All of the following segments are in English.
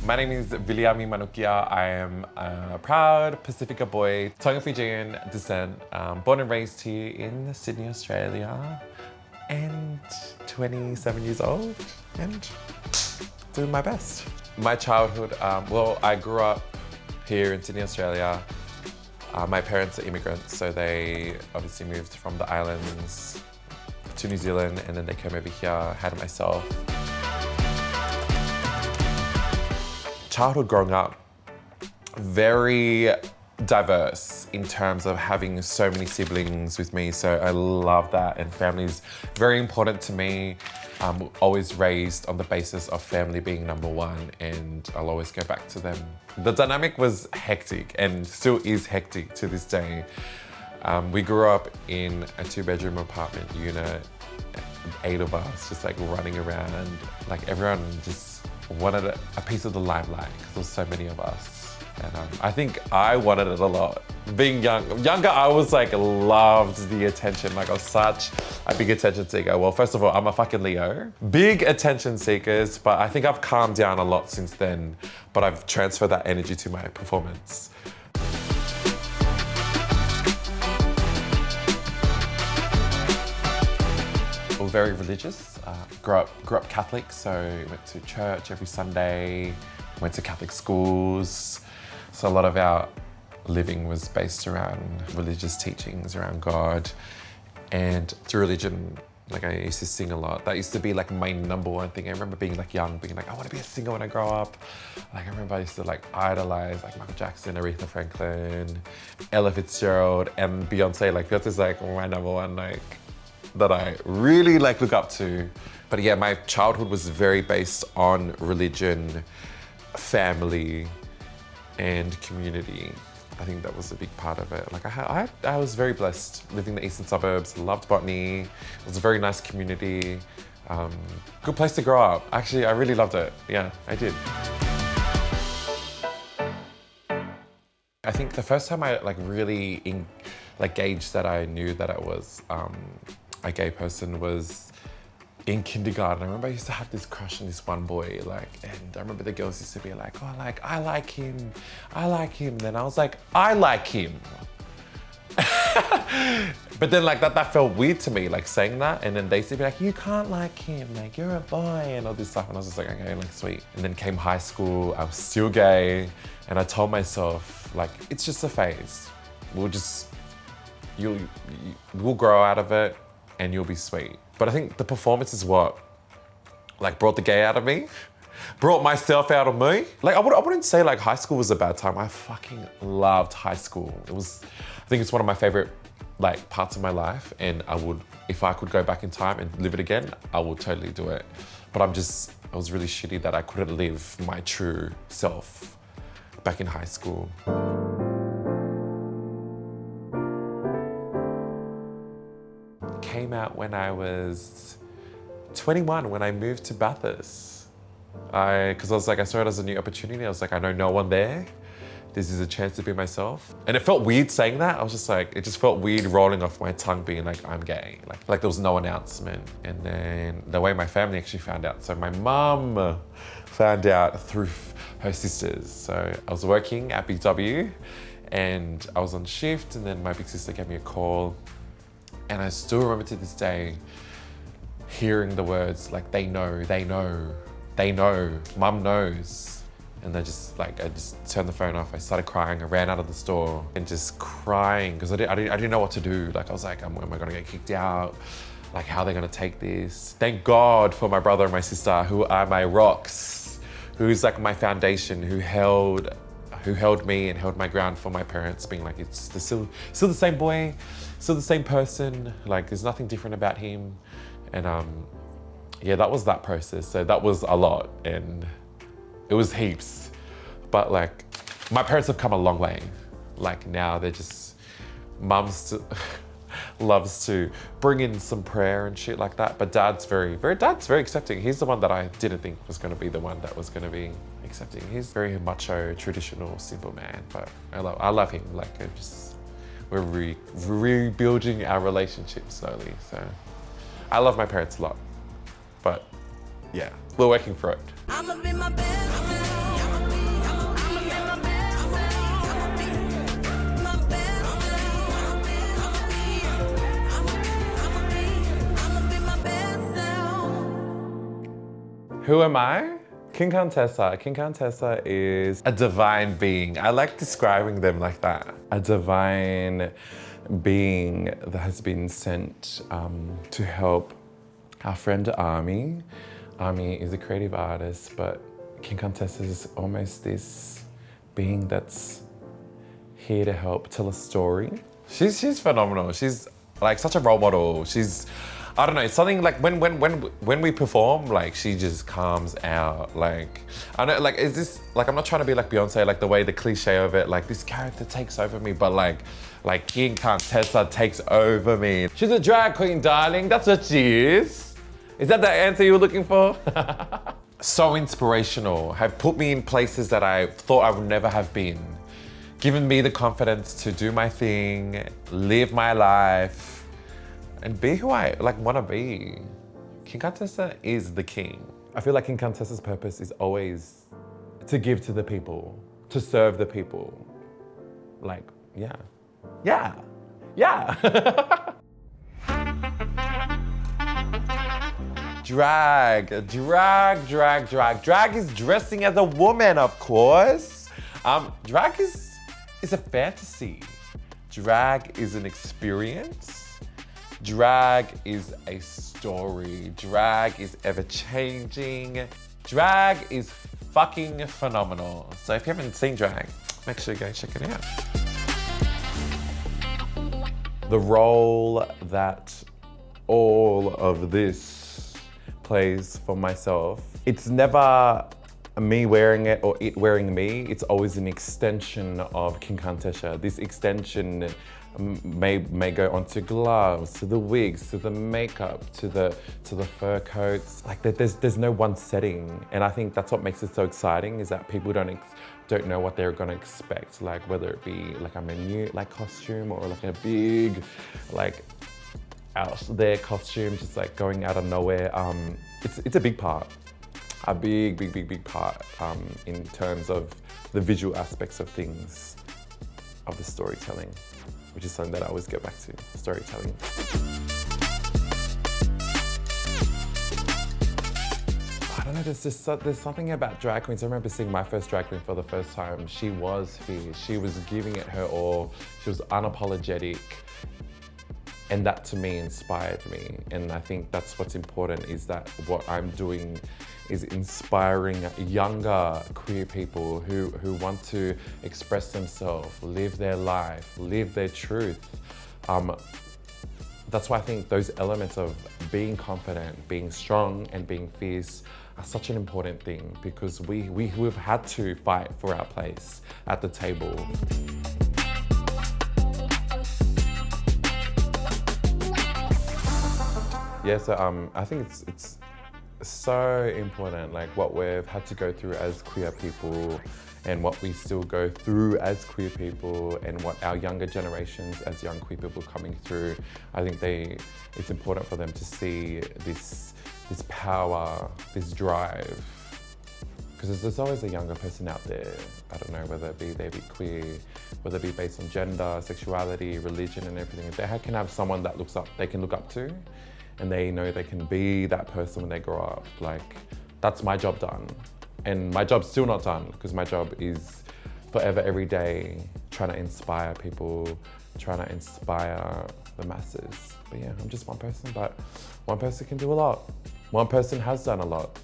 My name is Viliami Manukia. I am a proud Pacifica boy, Tonga Fijian descent, born and raised here in Sydney, Australia, and 27 years old, and doing my best. My childhood, I grew up here in Sydney, Australia. My parents are immigrants, so they obviously moved from the islands to New Zealand, and then they came over here, had myself. Childhood growing up, very diverse in terms of having so many siblings with me, so I love that, and family's very important to me. I'm always raised on the basis of family being number one, and I'll always go back to them. The dynamic was hectic and still is hectic to this day. We grew up in a 2-bedroom apartment unit, 8 of us just like running around, like everyone just wanted a piece of the limelight because there was so many of us. And I think I wanted it a lot. Being younger, I was like, loved the attention. Like I was such a big attention seeker. Well, first of all, I'm a fucking Leo. Big attention seekers, but I think I've calmed down a lot since then, but I've transferred that energy to my performance. I was very religious. Grew up Catholic, so went to church every Sunday, went to Catholic schools. So a lot of our living was based around religious teachings around God. And through religion, like I used to sing a lot. That used to be like my number one thing. I remember being like young, being like, I want to be a singer when I grow up. Like I remember I used to like idolize like Michael Jackson, Aretha Franklin, Ella Fitzgerald, and Beyonce. Like Beyonce's like my number one like that I really like look up to. But yeah, my childhood was very based on religion, family, and community. I think that was a big part of it. Like I was very blessed living in the eastern suburbs, loved botany. It was a very nice community. Good place to grow up. Actually, I really loved it. Yeah, I did. I think the first time I like really gauged that I knew that I was a gay person was in kindergarten. I remember I used to have this crush on this one boy, like, and I remember the girls used to be like, oh, like, I like him. Then I was like, I like him. But then like that felt weird to me, like saying that. And then they used to be like, you can't like him, like you're a boy and all this stuff. And I was just like, okay, like sweet. And then came high school, I was still gay. And I told myself, like, it's just a phase. We'll grow out of it and you'll be sweet. But I think the performance is what like brought the gay out of me, brought myself out of me. Like I wouldn't say like high school was a bad time. I fucking loved high school. I think it's one of my favorite like parts of my life, and I would, if I could go back in time and live it again, I would totally do it. But I was really shitty that I couldn't live my true self back in high school. Came out when I was 21, when I moved to Bathurst. Because I was like, I saw it as a new opportunity. I was like, I know no one there. This is a chance to be myself. And it felt weird saying that. I was just like, it just felt weird rolling off my tongue being like, I'm gay. Like there was no announcement. And then the way my family actually found out. So my mum found out through her sisters. So I was working at Big W and I was on shift, and then my big sister gave me a call. And I still remember to this day hearing the words like, they know, mum knows. And I just turned the phone off. I started crying. I ran out of the store and just crying because I didn't know what to do. Like I was like, am I gonna get kicked out? Like how are they gonna take this? Thank God for my brother and my sister, who are my rocks, who's like my foundation, who held me and held my ground for my parents, being like, it's still the same boy, still the same person, like there's nothing different about him. And yeah, that was that process. So that was a lot, and it was heaps. But like, my parents have come a long way. Like now they're just, mum's loves to bring in some prayer and shit like that. But dad's very accepting. He's the one that I didn't think was gonna be the one that was gonna be accepting. He's very macho, traditional, simple man, but I love him. Like we're rebuilding our relationship slowly. So I love my parents a lot, but yeah, we're working for it. I'ma be my best. Who am I? King Cxntessa. King Cxntessa is a divine being. I like describing them like that. A divine being that has been sent to help our friend Army. Army is a creative artist, but King Cxntessa is almost this being that's here to help tell a story. She's phenomenal. She's like such a role model. She's, I don't know, it's something like when we perform, like she just calms out. Like, I know, like, is this, like, I'm not trying to be like Beyonce, like the way the cliche of it, like this character takes over me, but like King Cxntessa takes over me. She's a drag queen, darling. That's what she is. Is that the answer you were looking for? So inspirational. Have put me in places that I thought I would never have been. Given me the confidence to do my thing, live my life, and be who I want to be. King Cxntessa is the king. I feel like King Cxntessa's purpose is always to give to the people, to serve the people. Like, yeah. Drag. Drag is dressing as a woman, of course. Drag is a fantasy. Drag is an experience. Drag is a story. Drag is ever-changing. Drag is fucking phenomenal. So if you haven't seen drag, make sure you go check it out. The role that all of this plays for myself, it's never me wearing it or it wearing me. It's always an extension of King Cxntessa. This extension may go onto gloves, to the wigs, to the makeup, to the fur coats. Like there's no one setting, and I think that's what makes it so exciting, is that people don't know what they're gonna expect. Like whether it be like a minute like costume or like a big like out there costume, just like going out of nowhere. It's a big part. A big part in terms of the visual aspects of things, of the storytelling, which is something that I always get back to, storytelling. I don't know, there's something about drag queens. I remember seeing my first drag queen for the first time. She was fierce, she was giving it her all, she was unapologetic. And that to me inspired me. And I think that's what's important, is that what I'm doing is inspiring younger queer people who want to express themselves, live their life, live their truth. That's why I think those elements of being confident, being strong, and being fierce are such an important thing, because we've had to fight for our place at the table. Yeah, so I think it's so important, like what we've had to go through as queer people, and what we still go through as queer people, and what our younger generations as young queer people coming through. I think it's important for them to see this power, this drive, because there's always a younger person out there. I don't know whether they be queer, whether it be based on gender, sexuality, religion, and everything. If they can have someone that they can look up to, and they know they can be that person when they grow up. Like, that's my job done. And my job's still not done, because my job is forever, every day, trying to inspire people, trying to inspire the masses. But yeah, I'm just one person, but one person can do a lot. One person has done a lot,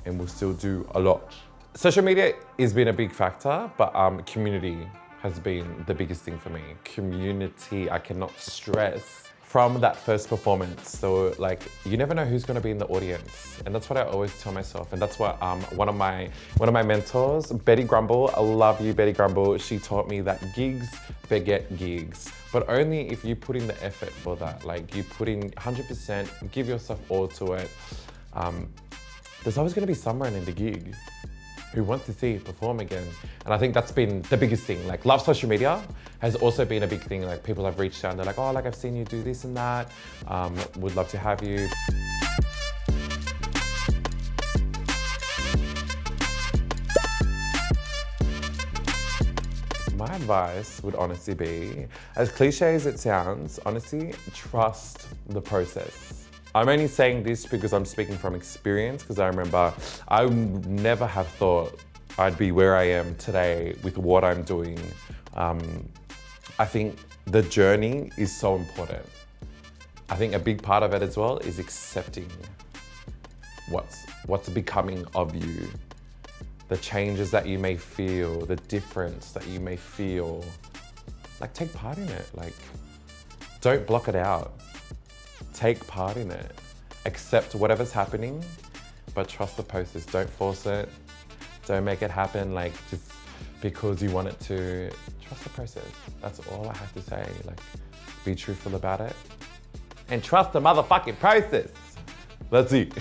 and will still do a lot. Social media has been a big factor, but community has been the biggest thing for me. Community, I cannot stress. From that first performance, so like, you never know who's gonna be in the audience, and that's what I always tell myself. And that's what one of my mentors, Betty Grumble, I love you, Betty Grumble. She taught me that gigs beget gigs, but only if you put in the effort for that. Like, you put in 100%, give yourself all to it. There's always gonna be someone in the gig who wants to see you perform again. And I think that's been the biggest thing. Like, love social media has also been a big thing. Like, people have reached out and they're like, oh, like, I've seen you do this and that. Would love to have you. My advice would honestly be, as cliche as it sounds, honestly, trust the process. I'm only saying this because I'm speaking from experience, because I remember I would never have thought I'd be where I am today with what I'm doing. I think the journey is so important. I think a big part of it as well is accepting what's becoming of you, the changes that you may feel, the difference that you may feel. Like, take part in it. Like, don't block it out. Take part in it. Accept whatever's happening, but trust the process. Don't force it. Don't make it happen like just because you want it to. Trust the process. That's all I have to say. Like, be truthful about it. And trust the motherfucking process. That's it.